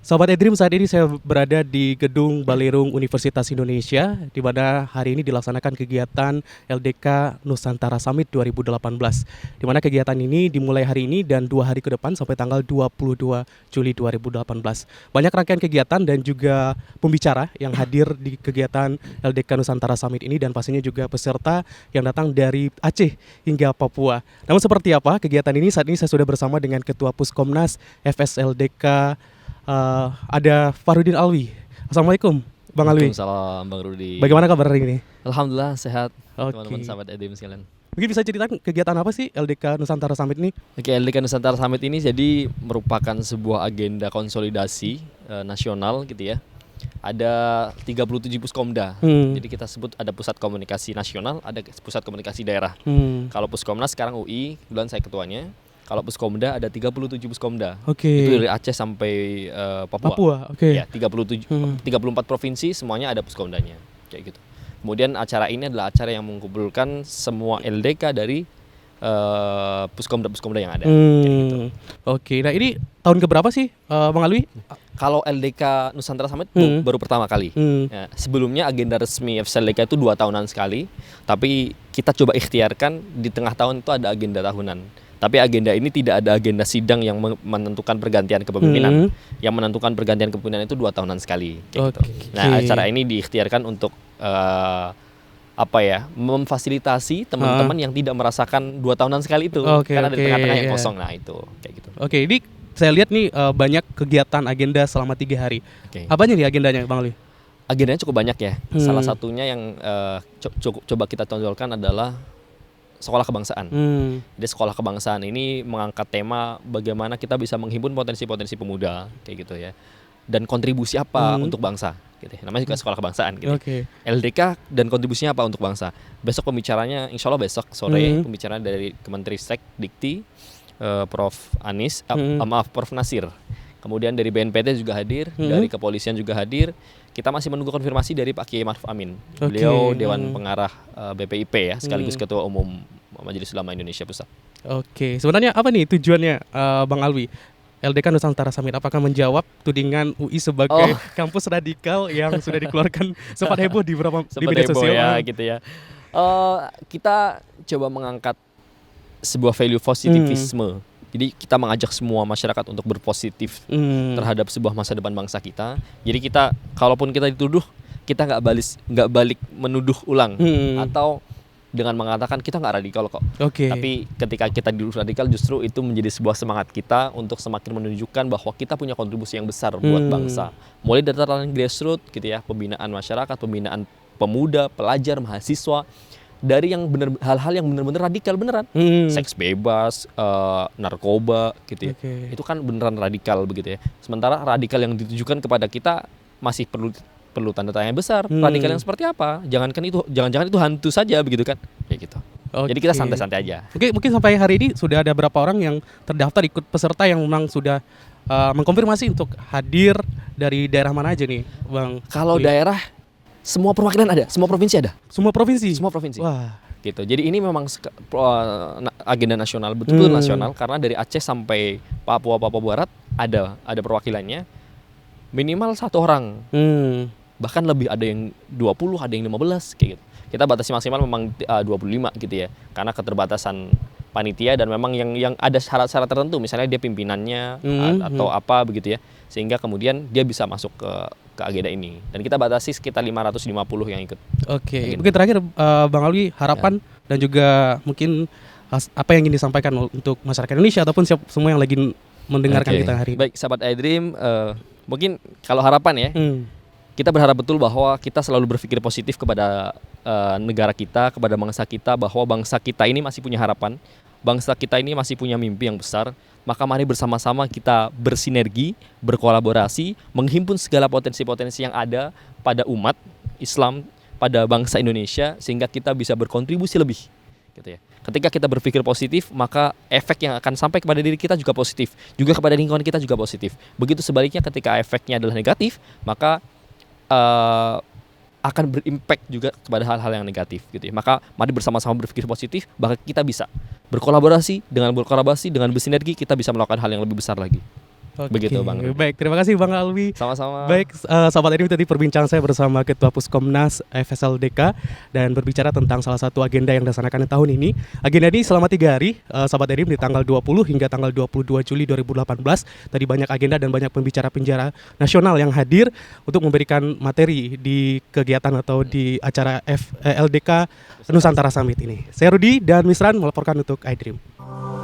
Sobat Edream, saat ini saya berada di Gedung Balerung Universitas Indonesia, di mana hari ini dilaksanakan kegiatan LDK Nusantara Summit 2018. Di mana kegiatan ini dimulai hari ini dan 2 hari ke depan sampai tanggal 22 Juli 2018. Banyak rangkaian kegiatan dan juga pembicara yang hadir di kegiatan LDK Nusantara Summit ini, dan pastinya juga peserta yang datang dari Aceh hingga Papua. Namun seperti apa kegiatan ini, saat ini saya sudah bersama dengan Ketua Puskomnas FSLDK. Ada Farudin Alwi. Assalamualaikum Bang Alwi. Waalaikumsalam Bang Rudi. Bagaimana kabar hari ini? Alhamdulillah sehat. Oke. Teman-teman sahabat EDM sekalian. Mungkin bisa ceritakan kegiatan apa sih LDK Nusantara Summit ini? Oke, LDK Nusantara Summit ini jadi merupakan sebuah agenda konsolidasi nasional gitu ya. Ada 37 puskomda. Jadi kita sebut ada pusat komunikasi nasional, ada pusat komunikasi daerah. Kalau Puskomnas sekarang UI, kebetulan saya ketuanya. Kalau Puskomda ada 37 Puskomda. Oke. Itu dari Aceh sampai Papua. Oke. Ya, 34 provinsi semuanya ada Puskomdanya. Kayak gitu. Kemudian acara ini adalah acara yang mengumpulkan semua LDK dari Puskomda yang ada. Kayak gitu. Oke. Nah, ini tahun keberapa sih Bang Alwi? Kalau LDK Nusantara Summit baru pertama kali. Ya, sebelumnya agenda resmi FSLDK itu 2 tahunan sekali. Tapi kita coba ikhtiarkan di tengah tahun itu ada agenda tahunan. Tapi agenda ini tidak ada agenda sidang yang menentukan pergantian kepemimpinan. Yang menentukan pergantian kepemimpinan itu 2 tahunan sekali. Kayak gitu. Nah, acara ini diikhtiarkan untuk memfasilitasi teman-teman yang tidak merasakan 2 tahunan sekali itu. Karena di tengah-tengah yang kosong. Nah, itu kayak gitu. Oke, ini saya lihat nih banyak kegiatan agenda selama 3 hari. Apanya nih agendanya Bang Alwi? Agendanya cukup banyak ya. Salah satunya yang coba kita tonjolkan adalah sekolah kebangsaan. Jadi sekolah kebangsaan ini mengangkat tema bagaimana kita bisa menghimpun potensi-potensi pemuda kayak gitu ya. Dan kontribusi apa untuk bangsa gitu ya. Namanya juga sekolah kebangsaan gitu. LDK dan kontribusinya apa untuk bangsa. Besok pembicaranya, insya Allah besok sore pembicaraan dari Kemenristek Dikti, Prof Anis, Prof Nasir. Kemudian dari BNPT juga hadir, dari kepolisian juga hadir. Kita masih menunggu konfirmasi dari Pak Kiai Ma'ruf Amin. Beliau Dewan Pengarah BPIP ya, sekaligus Ketua Umum Majelis Ulama Indonesia Pusat. Oke, sebenarnya apa nih tujuannya Bang Alwi? LDK Nusantara Summit apakah menjawab tudingan UI sebagai kampus radikal yang sudah dikeluarkan sempat heboh di media sosial ya, gitu ya. Kita coba mengangkat sebuah value positivisme. Jadi kita mengajak semua masyarakat untuk berpositif terhadap sebuah masa depan bangsa kita. Jadi kita, kalaupun kita dituduh, kita nggak balik menuduh ulang atau dengan mengatakan kita nggak radikal kok. Tapi ketika kita dituduh radikal, justru itu menjadi sebuah semangat kita untuk semakin menunjukkan bahwa kita punya kontribusi yang besar buat bangsa. Mulai dari tataran grassroots gitu ya, pembinaan masyarakat, pembinaan pemuda, pelajar, mahasiswa. Dari yang hal-hal yang benar-benar radikal beneran, seks bebas, narkoba gitu ya, itu kan beneran radikal begitu ya. Sementara radikal yang ditujukan kepada kita masih perlu tanda tanya besar. Radikal yang seperti apa? Jangan-jangan itu hantu saja begitu kan? Kayak gitu. Jadi kita santai-santai aja. Mungkin sampai hari ini sudah ada berapa orang yang terdaftar ikut peserta yang memang sudah mengkonfirmasi untuk hadir dari daerah mana aja nih, Bang? Kalau daerah semua perwakilan ada, semua provinsi ada. Semua provinsi? Semua provinsi. Wah. Gitu. Jadi ini memang agenda nasional, betul-betul nasional, karena dari Aceh sampai Papua Barat ada perwakilannya. Minimal 1 orang. Bahkan lebih, ada yang 20, ada yang 15 kayak gitu. Kita batasi maksimal memang 25 gitu ya. Karena keterbatasan panitia dan memang yang ada syarat-syarat tertentu, misalnya dia pimpinannya atau apa begitu ya. Sehingga kemudian dia bisa masuk ke agenda ini. Dan kita batasi sekitar 550 yang ikut. Mungkin terakhir Bang Alwi, harapan dan juga mungkin apa yang ingin disampaikan untuk masyarakat Indonesia ataupun semua yang lagi mendengarkan kita hari ini. Baik, sahabat iDream, mungkin kalau harapan ya, kita berharap betul bahwa kita selalu berpikir positif kepada negara kita, kepada bangsa kita, bahwa bangsa kita ini masih punya harapan, bangsa kita ini masih punya mimpi yang besar. Maka mari bersama-sama kita bersinergi, berkolaborasi, menghimpun segala potensi-potensi yang ada pada umat Islam, pada bangsa Indonesia, sehingga kita bisa berkontribusi lebih. Gitu ya. Ketika kita berpikir positif, maka efek yang akan sampai kepada diri kita juga positif, juga kepada lingkungan kita juga positif. Begitu sebaliknya, ketika efeknya adalah negatif, maka akan berimpact juga kepada hal-hal yang negatif gitu ya. Maka mari bersama-sama berpikir positif, bahkan kita bisa berkolaborasi dengan bersinergi, kita bisa melakukan hal yang lebih besar lagi. Oke, Begitu Bang. baik, terima kasih Bang Alwi. Sama-sama. Baik, sahabat ini tadi perbincangan saya bersama Ketua Puskomnas FSLDK dan berbicara tentang salah satu agenda yang dilaksanakan tahun ini. Agenda ini selama 3 hari, sahabat Edim, di tanggal 20 hingga tanggal 22 Juli 2018. Tadi banyak agenda dan banyak pembicara-pembicara nasional yang hadir untuk memberikan materi di kegiatan atau di acara LDK Nusantara Summit ini. Saya Rudi dan Misran melaporkan untuk iDream.